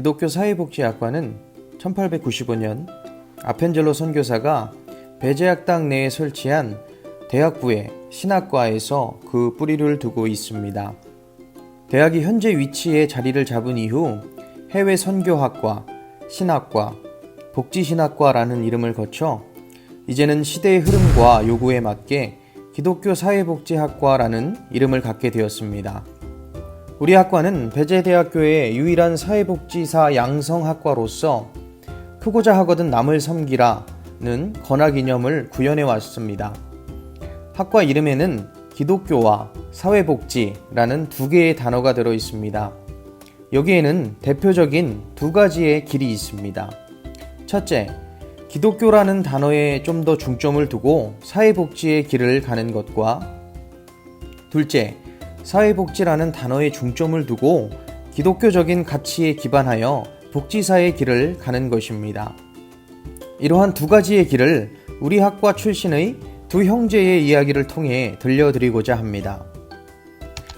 기독교 사회복지학과는 1895년 아펜젤로 선교사가 배제학당 내에 설치한 대학부의 신학과에서 그 뿌리를 두고 있습니다. 대학이 현재 위치에 자리를 잡은 이후 해외 선교학과, 신학과, 복지신학과라는 이름을 거쳐 이제는 시대의 흐름과 요구에 맞게 기독교 사회복지학과라는 이름을 갖게 되었습니다. 우리 학과는 배제대학교의 유일한 사회복지사 양성학과로서 크고자 하거든 남을 섬기라는 건학 이념을 구현해 왔습니다. 학과 이름에는 기독교와 사회복지라는 두 개의 단어가 들어 있습니다. 여기에는 대표적인 두 가지의 길이 있습니다. 첫째, 기독교라는 단어에 좀 더 중점을 두고 사회복지의 길을 가는 것과, 둘째, 사회복지라는 단어에 중점을 두고 기독교적인 가치에 기반하여 복지사의 길을 가는 것입니다. 이러한 두 가지의 길을 우리 학과 출신의 두 형제의 이야기를 통해 들려드리고자 합니다.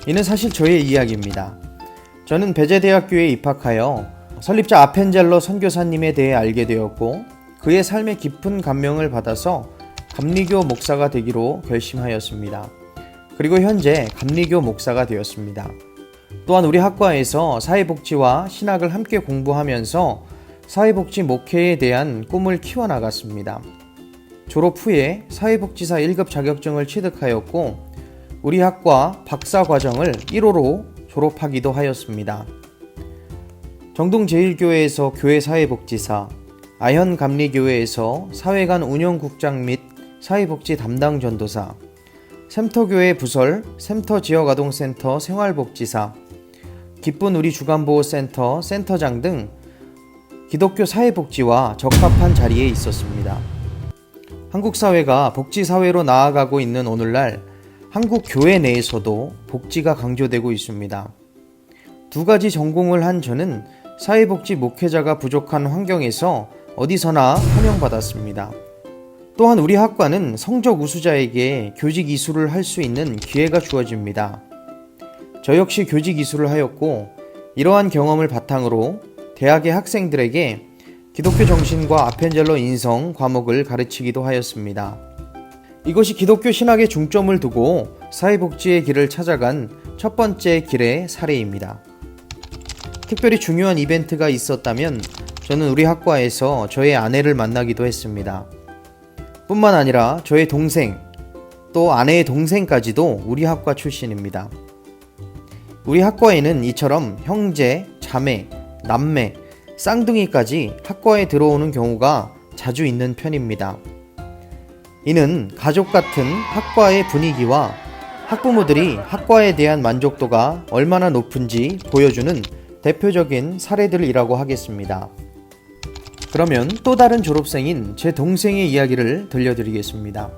이는 사실 저의 이야기입니다. 저는 배제대학교에 입학하여 설립자 아펜젤로 선교사님에 대해 알게 되었고 그의 삶에 깊은 감명을 받아서 감리교 목사가 되기로 결심하였습니다. 그리고 현재 감리교 목사가 되었습니다. 또한 우리 학과에서 사회복지와 신학을 함께 공부하면서 사회복지 목회에 대한 꿈을 키워나갔습니다. 졸업 후에 사회복지사 1급 자격증을 취득하였고 우리 학과 박사과정을 1호로 졸업하기도 하였습니다. 정동제일교회에서 교회사회복지사, 아현감리교회에서 사회관 운영국장 및 사회복지 담당 전도사, 샘터교회 부설 샘터지역아동센터 생활복지사, 기쁜 우리 주간보호센터 센터장 등 기독교 사회복지와 적합한 자리에 있었습니다. 한국 사회가 복지사회로 나아가고 있는 오늘날 한국 교회 내에서도 복지가 강조되고 있습니다. 두 가지 전공을 한 저는 사회복지 목회자가 부족한 환경에서 어디서나 환영받았습니다. 또한 우리 학과는 성적 우수자에게 교직 이수를 할 수 있는 기회가 주어집니다. 저 역시 교직 이수를 하였고 이러한 경험을 바탕으로 대학의 학생들에게 기독교 정신과 아펜젤로 인성 과목을 가르치기도 하였습니다. 이것이 기독교 신학에 중점을 두고 사회복지의 길을 찾아간 첫 번째 길의 사례입니다. 특별히 중요한 이벤트가 있었다면 저는 우리 학과에서 저의 아내를 만나기도 했습니다. 뿐만 아니라 저의 동생, 또 아내의 동생까지도 우리 학과 출신입니다. 우리 학과에는 이처럼 형제, 자매, 남매, 쌍둥이까지 학과에 들어오는 경우가 자주 있는 편입니다. 이는 가족 같은 학과의 분위기와 학부모들이 학과에 대한 만족도가 얼마나 높은지 보여주는 대표적인 사례들이라고 하겠습니다. 그러면 또 다른 졸업생인 제 동생의 이야기를 들려드리겠습니다.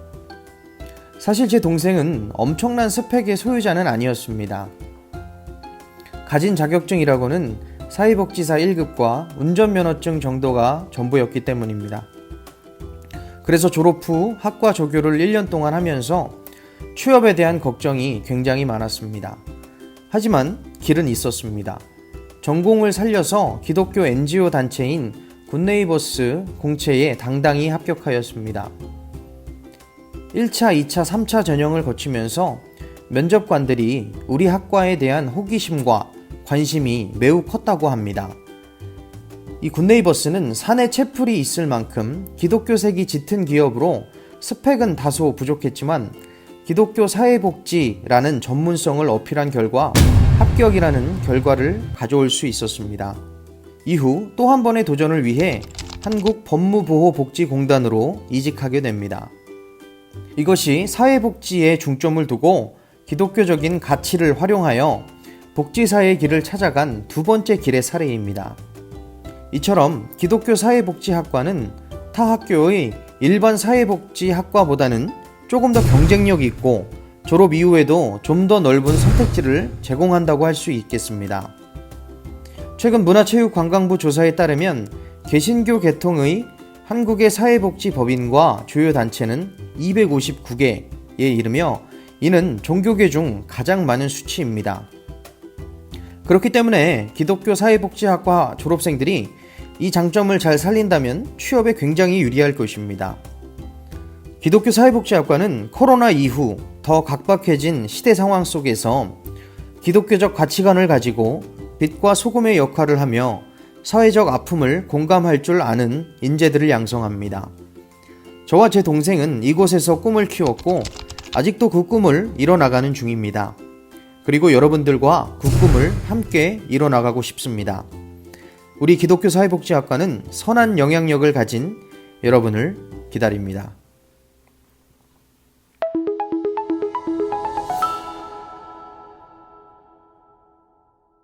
사실 제 동생은 엄청난 스펙의 소유자는 아니었습니다. 가진 자격증이라고는 사회복지사 1급과 운전면허증 정도가 전부였기 때문입니다. 그래서 졸업 후 학과 조교를 1년 동안 하면서 취업에 대한 걱정이 굉장히 많았습니다. 하지만 길은 있었습니다. 전공을 살려서 기독교 NGO 단체인 굿네이버스 공채에 당당히 합격하였습니다. 1차, 2차, 3차 전형을 거치면서 면접관들이 우리 학과에 대한 호기심과 관심이 매우 컸다고 합니다. 이 굿네이버스는 사내 채플이 있을 만큼 기독교색이 짙은 기업으로 스펙은 다소 부족했지만 기독교 사회복지라는 전문성을 어필한 결과 합격이라는 결과를 가져올 수 있었습니다. 이후 또 한 번의 도전을 위해 한국법무보호복지공단으로 이직하게 됩니다. 이것이 사회복지에 중점을 두고 기독교적인 가치를 활용하여 복지사의 길을 찾아간 두 번째 길의 사례입니다. 이처럼 기독교 사회복지학과는 타 학교의 일반 사회복지학과보다는 조금 더 경쟁력 있고 졸업 이후에도 좀 더 넓은 선택지를 제공한다고 할 수 있겠습니다. 최근 문화체육관광부 조사에 따르면 개신교 계통의 한국의 사회복지법인과 주요 단체는 259개에 이르며 이는 종교계 중 가장 많은 수치입니다. 그렇기 때문에 기독교 사회복지학과 졸업생들이 이 장점을 잘 살린다면 취업에 굉장히 유리할 것입니다. 기독교 사회복지학과는 코로나 이후 더 각박해진 시대 상황 속에서 기독교적 가치관을 가지고 빛과 소금의 역할을 하며 사회적 아픔을 공감할 줄 아는 인재들을 양성합니다. 저와 제 동생은 이곳에서 꿈을 키웠고 아직도 그 꿈을 이뤄나가는 중입니다. 그리고 여러분들과 그 꿈을 함께 이뤄나가고 싶습니다. 우리 기독교 사회복지학과는 선한 영향력을 가진 여러분을 기다립니다.